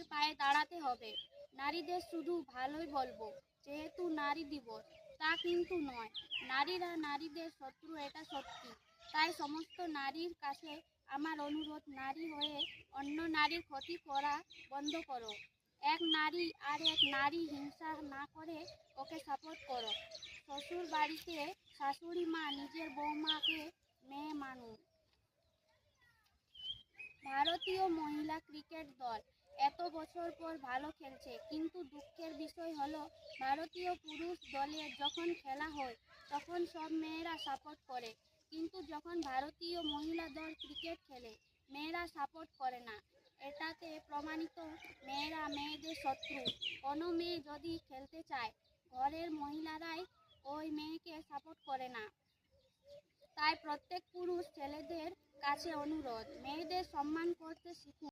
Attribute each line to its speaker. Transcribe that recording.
Speaker 1: নিজের পায়ে দাঁড়াতে হবে। নারীদের শুধু ভালোই বলবো যেহেতু নারী দিবস, তা কিন্তু নয়। নারীরা নারীদের শত্রু, এটা সত্যি। তাই সমস্ত নারীর কাছে আমার অনুরোধ, নারী হয়ে অন্য নারীর ক্ষতি করা বন্ধ করো। এক নারী আর এক নারী হিংসা না করে ওকে সাপোর্ট করো। শ্বশুর বাড়িতে শাশুড়ি মা নিজের বৌমাকে মেয়ে মানুষ। ভারতীয় মহিলা ক্রিকেট দল এত বছর পর ভালো খেলছে, কিন্তু দুঃখের বিষয় হলো ভারতীয় পুরুষ দলে যখন খেলা হয় তখন সব মেয়েরা সাপোর্ট করে, কিন্তু যখন ভারতীয় মহিলা দল ক্রিকেট খেলে মেয়েরা সাপোর্ট করে না। এটাতে প্রমাণিত মেয়েরা মেয়েদের শত্রু। কোনো মেয়ে যদি খেলতে চায়, ঘরের মহিলারাই ওই মেয়েকে সাপোর্ট করে না। তাই প্রত্যেক পুরুষ ছেলেদের কাছে অনুরোধ, মেয়েদের সম্মান করতে শিখুন।